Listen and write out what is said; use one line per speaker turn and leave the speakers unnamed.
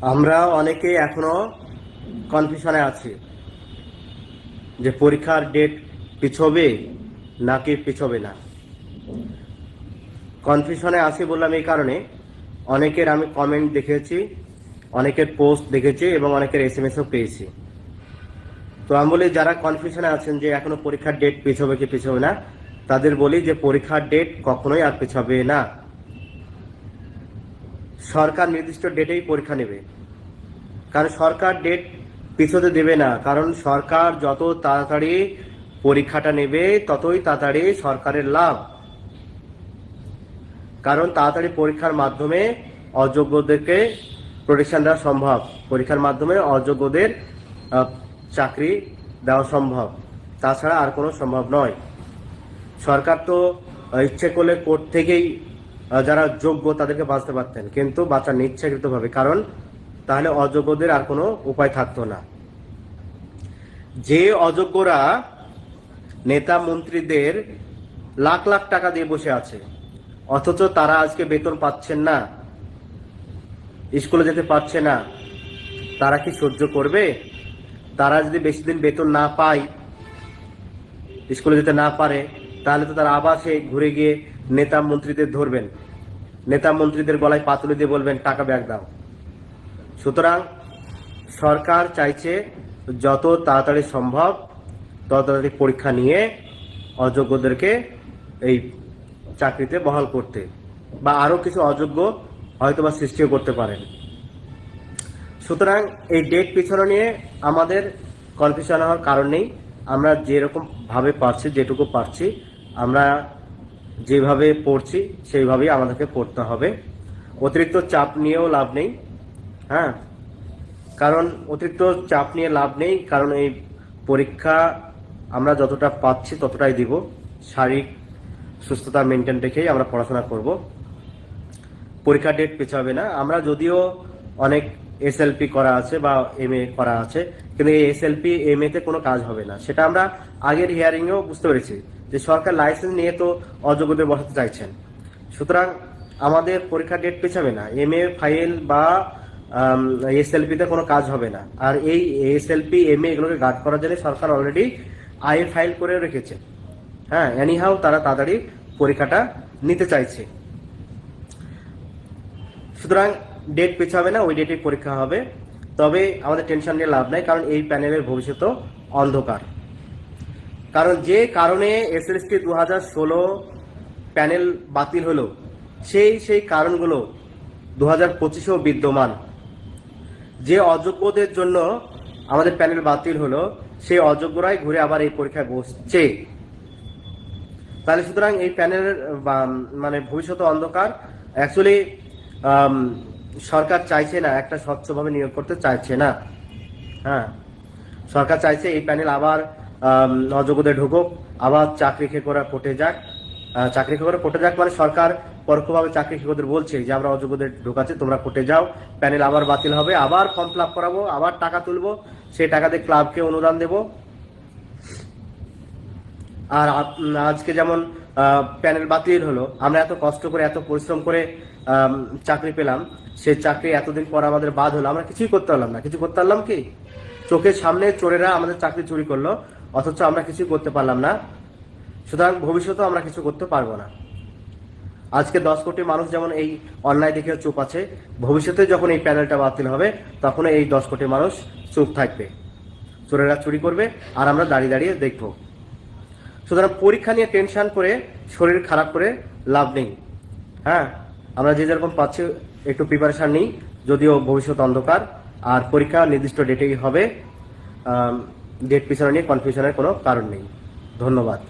আমরা অনেকেই এখনো কনফিউশনে আছি যে পরীক্ষার ডেট পিছবে নাকি পিছবে না। কনফিউশনে আছি বললাম এই কারণে, অনেকের আমি কমেন্ট দেখেছি, অনেকের পোস্ট দেখেছি এবং অনেকের এসএমএসও পেয়েছি। তো আমি বলি যারা কনফিউশনে আছেন যে এখনো পরীক্ষার ডেট পিছবে কি পিছবে না, তাদের বলি যে পরীক্ষার ডেট কখনোই আর পিছবে না। সরকার নির্দিষ্ট ডেটেই পরীক্ষা নেবে, কারণ সরকার ডেট পিছোতে দেবে না। কারণ সরকার যত তাড়াতাড়ি পরীক্ষাটা নেবে ততই তাড়াতাড়ি সরকারের লাভ। কারণ তাড়াতাড়ি পরীক্ষার মাধ্যমে অযোগ্যদেরকে প্রোটেকশন দেওয়া সম্ভব, পরীক্ষার মাধ্যমে অযোগ্যদের চাকরি দেওয়া সম্ভব, তাছাড়া আর কোনো সম্ভব নয়। সরকার তো ইচ্ছে করলে কোর্ট থেকেই যারা যোগ্য তাদেরকে বাঁচতে পারতেন, কিন্তু বাঁচান ইচ্ছাকৃতভাবে, কারণ তাহলে অযোগ্যদের আর কোনো উপায় থাকতো না। যে অযোগ্যরা নেতা মন্ত্রীদের লাখ লাখ টাকা দিয়ে বসে আছে, অথচ তারা আজকে বেতন পাচ্ছেন না, স্কুলে যেতে পারছে না, তারা কি সহ্য করবে? তারা যদি বেশি দিন বেতন না পায়, স্কুলে যেতে না পারে, তাহলে তো তারা আবার সেই ঘুরে গিয়ে নেতা মন্ত্রীদের ধরবেন, নেতা মন্ত্রীদের গলায় পাতুলি দিয়ে বলবেন টাকা ব্যাক দাও। সুতরাং সরকার চাইছে যত তাড়াতাড়ি সম্ভব তত তাড়াতাড়ি পরীক্ষা নিয়ে অযোগ্যদেরকে এই চাকরিতে বহাল করতে, বা আরো কিছু অযোগ্য হয়তো বা সৃষ্টিও করতে পারেন। সুতরাং এই ডেট পিছনে নিয়ে আমাদের কনফিউশন হওয়ার কারণ নেই। আমরা যেরকম ভাবে পারছি, যেটুকু পারছি, আমরা যেভাবে পড়ছি সেইভাবেই আমাদেরকে পড়তে হবে। অতিরিক্ত চাপ নিয়েও লাভ নেই। হ্যাঁ, কারণ অতিরিক্ত চাপ নিয়ে লাভ নেই, কারণ এই পরীক্ষা আমরা যতটা পাচ্ছি ততটাই দিব। শারীরিক সুস্থতা মেনটেন রেখেই আমরা পড়াশোনা করব। পরীক্ষা ডেট পেছাবে না। আমরা যদিও অনেক এসএলপি করা আছে বা এমএ করা আছে, কিন্তু এই এসএলপি এমএ তে কোনো কাজ হবে না। সেটা আমরা আগের হিয়ারিংয়েও বুঝতে পেরেছি যে সরকার লাইসেন্স নিয়ে তো অযোগ্যদের বসাতে চাইছেন। সুতরাং আমাদের পরীক্ষা ডেট পেছাবে না। এমএ ফাইল বা এসএলপি তে কোনো কাজ হবে না। আর এই এসএলপি এমএ এগুলোকে গার্ড করার জন্য সরকার অলরেডি আইএ ফাইল করে রেখেছে। হ্যাঁ, এনিহাউ তারা তাড়াতাড়ি পরীক্ষাটা নিতে চাইছে। সুতরাং ডেট পেছাবে না, ওই ডেটে পরীক্ষা হবে। তবে আমাদের টেনশন নিয়ে লাভ নাই, কারণ এই প্যানেলের ভবিষ্যৎ অন্ধকার। কারণ যে কারণে এসএসসি 2016 প্যানেল বাতিল হলো, সেই কারণগুলো 2025-এও বিদ্যমান। যে অযোগ্যদের জন্য আমাদের প্যানেল বাতিল হলো, সেই অযোগ্যরাই ঘুরে আবার এই পরীক্ষায় বসছে। তাহলে সুতরাং এই প্যানেলের মানে ভবিষ্যৎ অন্ধকার। অ্যাকচুয়ালি সরকার চাইছে না, একটা স্বচ্ছভাবে নিয়োগ করতে চাইছে না। হ্যাঁ, সরকার চাইছে এই প্যানেল আবার অযোগ্যদের ঢুকুক, আবার চাকরি খেকোরা কোর্টে যাক। চাকরি খেকোরা কোর্টে যাক মানে সরকার পরোক্ষভাবে চাকরি খেকোদের বলছে যে আমরা অযোগ্যদের ঢুকাচ্ছি, তোমরা কোর্টে যাও, প্যানেল আবার বাতিল হবে, আবার ফর্ম ফিল আপ করাবো, আবার টাকা তুলবো, সেই টাকা দিয়ে ক্লাবকে অনুদান দেবো। আর আজকে যেমন প্যানেল বাতিল হলো, আমরা এত কষ্ট করে এত পরিশ্রম করে চাকরি পেলাম, সেই চাকরি এতদিন পর আমাদের বাদ হলো, আমরা কিছুই করতে পারলাম না। কিছু করতে পারলাম কি? চোখের সামনে চোরেরা আমাদের চাকরি চুরি করলো, অথচ আমরা কিছুই করতে পারলাম না। সুতরাং ভবিষ্যতেও আমরা কিছু করতে পারবো না। আজকে 10 কোটি মানুষ যেমন এই অন্যায় দেখে চুপ আছে, ভবিষ্যতে যখন এই প্যানেলটা বাতিল হবে তখন এই 10 কোটি মানুষ চুপ থাকবে, চোরেরা চুরি করবে আর আমরা দাঁড়িয়ে দাঁড়িয়ে দেখবো। সুতরাং পরীক্ষা নিয়ে টেনশন করে শরীর খারাপ করে লাভ নেই। হ্যাঁ, আমরা যে যেরকম পাচ্ছি একটু প্রিপারেশন নিই, যদিও ভবিষ্যৎ অন্ধকার। আর পরীক্ষা নির্দিষ্ট ডেটেই হবে। ডেট পিছনে নিয়ে কনফিউশনের কোনো কারণ নেই। ধন্যবাদ।